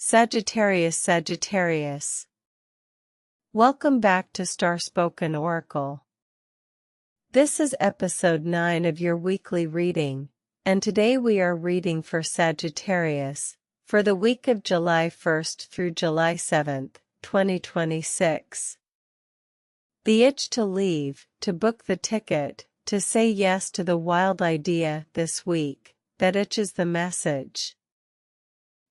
Sagittarius. Welcome back to Starspoken Oracle. This is episode 9 of your weekly reading, and today we are reading for Sagittarius, for the week of July 1st through July 7th, 2026. The itch to leave, to book the ticket, to say yes to the wild idea this week, that itches the message.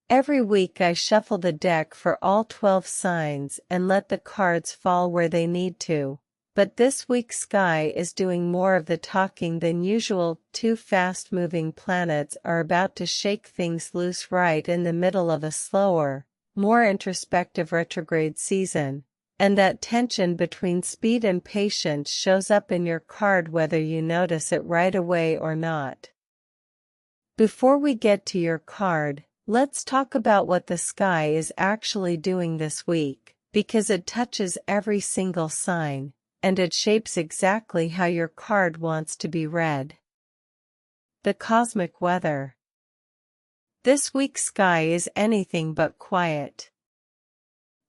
Every week I shuffle the deck for all 12 signs and let the cards fall where they need to, but this week's sky is doing more of the talking than usual. Two fast-moving planets are about to shake things loose right in the middle of a slower, more introspective retrograde season, and that tension between speed and patience shows up in your card whether you notice it right away or not. Before we get to your card, let's talk about what the sky is actually doing this week, because it touches every single sign, and it shapes exactly how your card wants to be read. The cosmic weather. This week's sky is anything but quiet.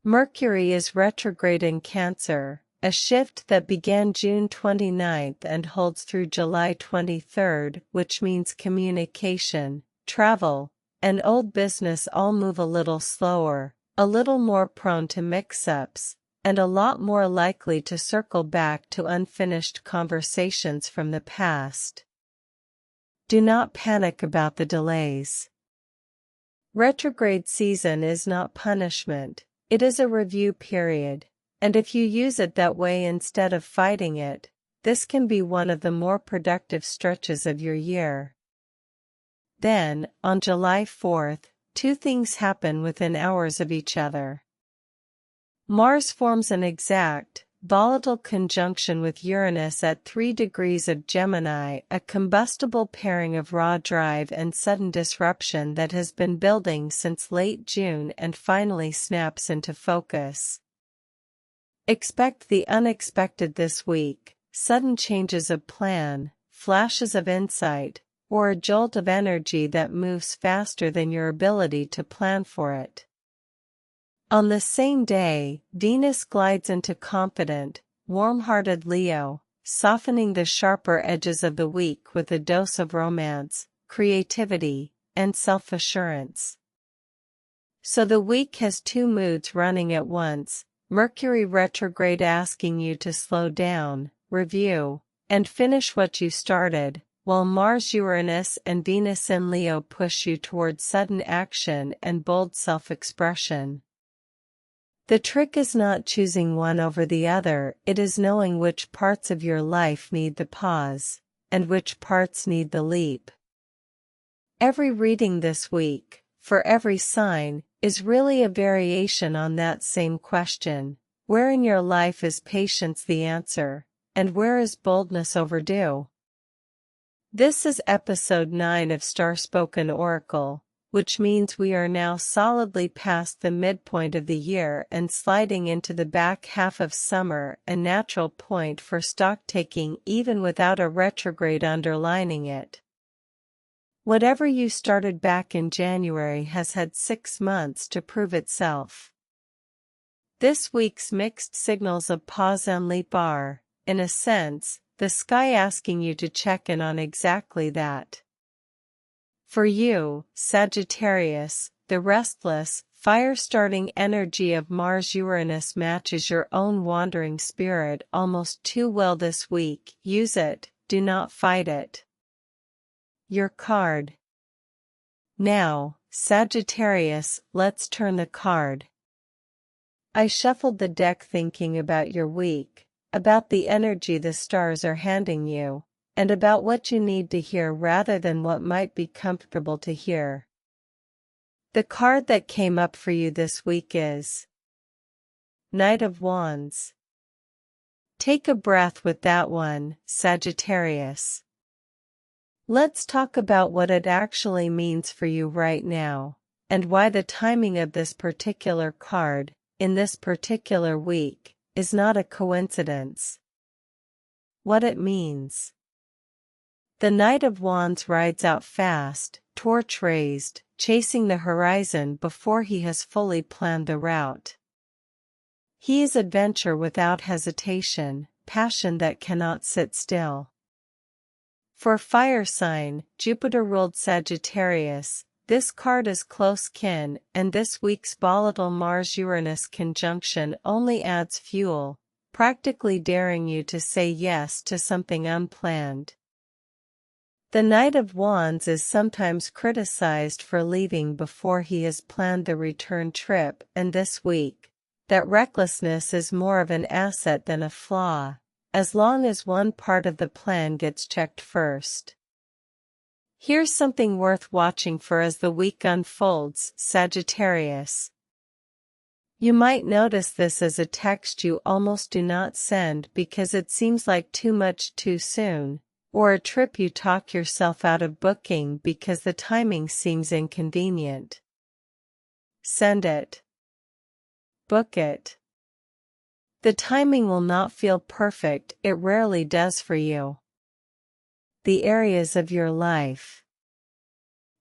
Mercury is retrograde in Cancer, a shift that began June 29th and holds through July 23rd, which means communication, travel, and old business all move a little slower, a little more prone to mix-ups, and a lot more likely to circle back to unfinished conversations from the past. Do not panic about the delays. Retrograde season is not punishment, it is a review period, and if you use it that way instead of fighting it, this can be one of the more productive stretches of your year. Then, on July 4th, two things happen within hours of each other. Mars forms an exact, volatile conjunction with Uranus at 3 degrees of Gemini, a combustible pairing of raw drive and sudden disruption that has been building since late June and finally snaps into focus. Expect the unexpected this week, sudden changes of plan, flashes of insight, or a jolt of energy that moves faster than your ability to plan for it. On the same day, Venus glides into confident, warm-hearted Leo, softening the sharper edges of the week with a dose of romance, creativity, and self-assurance. So the week has two moods running at once, Mercury retrograde asking you to slow down, review, and finish what you started, while Mars-Uranus and Venus in Leo push you toward sudden action and bold self-expression. The trick is not choosing one over the other, it is knowing which parts of your life need the pause, and which parts need the leap. Every reading this week, for every sign, is really a variation on that same question: where in your life is patience the answer, and where is boldness overdue? This is episode 9 of Starspoken Oracle, which means we are now solidly past the midpoint of the year and sliding into the back half of summer, a natural point for stock-taking even without a retrograde underlining it. Whatever you started back in January has had 6 months to prove itself. This week's mixed signals of pause and leap are, in a sense, the sky asking you to check in on exactly that. For you, Sagittarius, the restless, fire-starting energy of Mars-Uranus matches your own wandering spirit almost too well this week. Use it, do not fight it. Your card. Now, Sagittarius, let's turn the card. I shuffled the deck thinking about your week, about the energy the stars are handing you, and about what you need to hear rather than what might be comfortable to hear. The card that came up for you this week is Knight of Wands. Take a breath with that one, Sagittarius. Let's talk about what it actually means for you right now, and why the timing of this particular card, in this particular week, is not a coincidence. What it means. The Knight of Wands rides out fast, torch raised, chasing the horizon before he has fully planned the route. He is adventure without hesitation, passion that cannot sit still. For fire sign, Jupiter ruled Sagittarius. This card is close kin, and this week's volatile Mars-Uranus conjunction only adds fuel, practically daring you to say yes to something unplanned. The Knight of Wands is sometimes criticized for leaving before he has planned the return trip, and this week, that recklessness is more of an asset than a flaw, as long as one part of the plan gets checked first. Here's something worth watching for as the week unfolds, Sagittarius. You might notice this as a text you almost do not send because it seems like too much too soon, or a trip you talk yourself out of booking because the timing seems inconvenient. Send it. Book it. The timing will not feel perfect, it rarely does for you. The areas of your life.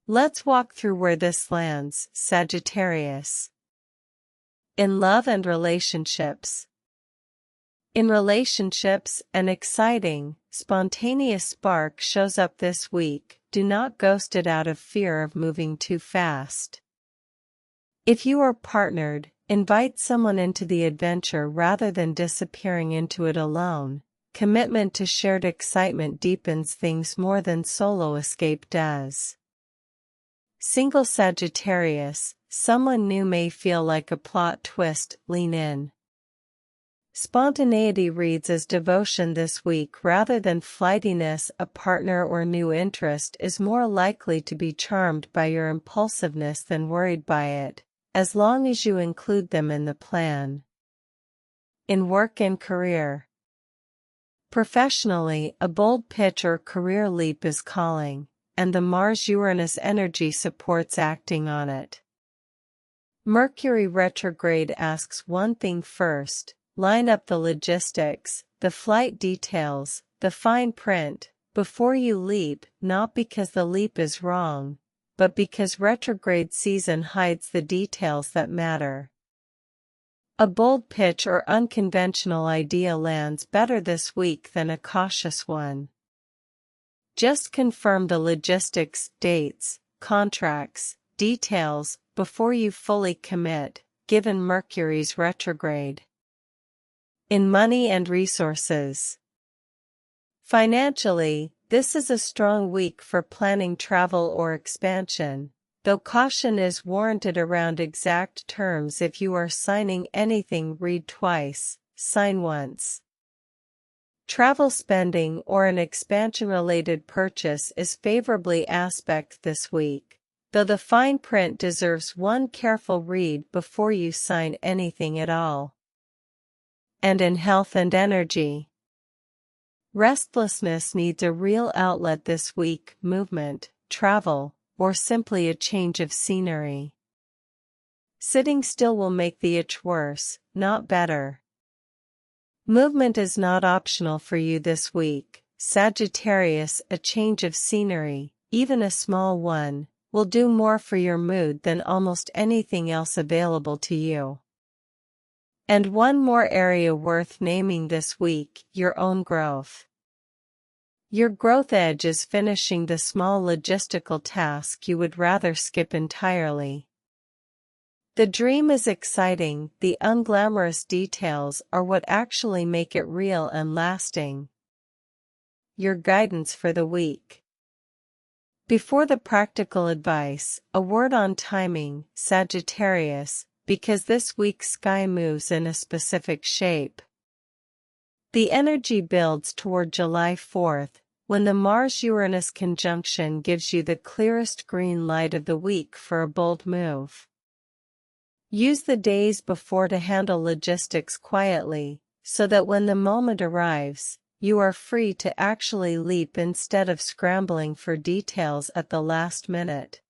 Let's walk through where this lands, Sagittarius. In love and relationships. In relationships, an exciting, spontaneous spark shows up this week. Do not ghost it out of fear of moving too fast. If you are partnered, invite someone into the adventure rather than disappearing into it alone. Commitment to shared excitement deepens things more than solo escape does. Single Sagittarius, someone new may feel like a plot twist, lean in. Spontaneity reads as devotion this week rather than flightiness. A partner or new interest is more likely to be charmed by your impulsiveness than worried by it, as long as you include them in the plan. In work and career. Professionally, a bold pitch or career leap is calling, and the Mars-Uranus energy supports acting on it. Mercury retrograde asks one thing first: line up the logistics, the flight details, the fine print, before you leap, not because the leap is wrong, but because retrograde season hides the details that matter. A bold pitch or unconventional idea lands better this week than a cautious one. Just confirm the logistics, dates, contracts, details, before you fully commit, given Mercury's retrograde. In money and resources. Financially, this is a strong week for planning travel or expansion, though caution is warranted around exact terms. If you are signing anything, read twice, sign once. Travel spending or an expansion-related purchase is favorably aspected this week, though the fine print deserves one careful read before you sign anything at all. And in health and energy. Restlessness needs a real outlet this week: movement, travel, or simply a change of scenery. Sitting still will make the itch worse, not better. Movement is not optional for you this week, Sagittarius. A change of scenery, even a small one, will do more for your mood than almost anything else available to you. And one more area worth naming this week: your own growth. Your growth edge is finishing the small logistical task you would rather skip entirely. The dream is exciting, the unglamorous details are what actually make it real and lasting. Your guidance for the week. Before the practical advice, a word on timing, Sagittarius, because this week's sky moves in a specific shape. The energy builds toward July 4th, when the Mars-Uranus conjunction gives you the clearest green light of the week for a bold move. Use the days before to handle logistics quietly, so that when the moment arrives, you are free to actually leap instead of scrambling for details at the last minute.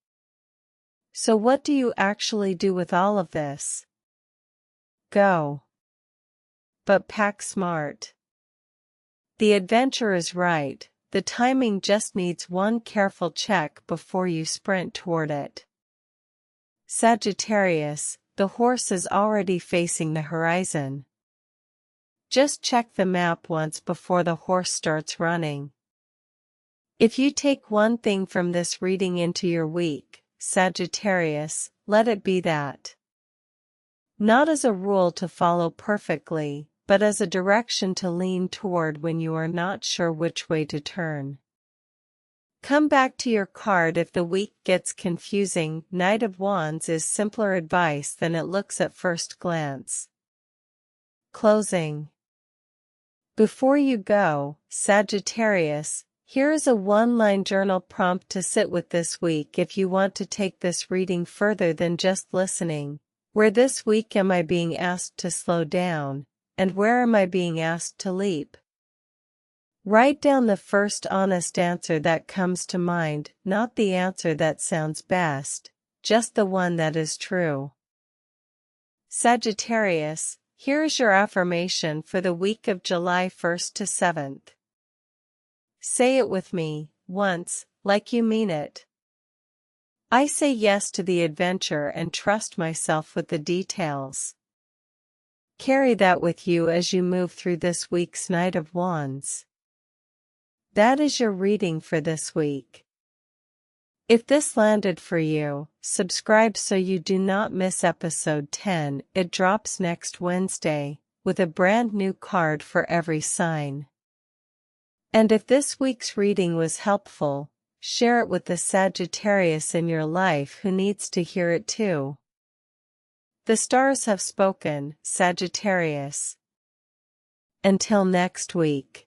So what do you actually do with all of this? Go. But pack smart. The adventure is right, the timing just needs one careful check before you sprint toward it. Sagittarius, the horse is already facing the horizon. Just check the map once before the horse starts running. If you take one thing from this reading into your week, Sagittarius, let it be that. Not as a rule to follow perfectly, but as a direction to lean toward when you are not sure which way to turn. Come back to your card if the week gets confusing. Knight of Wands is simpler advice than it looks at first glance. Closing. Before you go, Sagittarius, here is a one-line journal prompt to sit with this week if you want to take this reading further than just listening. Where this week am I being asked to slow down, and where am I being asked to leap? Write down the first honest answer that comes to mind, not the answer that sounds best, just the one that is true. Sagittarius, here is your affirmation for the week of July 1st to 7th. Say it with me, once, like you mean it. I say yes to the adventure and trust myself with the details. Carry that with you as you move through this week's Knight of Wands. That is your reading for this week. If this landed for you, subscribe so you do not miss episode 10. It drops next Wednesday, with a brand new card for every sign. And if this week's reading was helpful, share it with the Sagittarius in your life who needs to hear it too. The stars have spoken, Sagittarius. Until next week.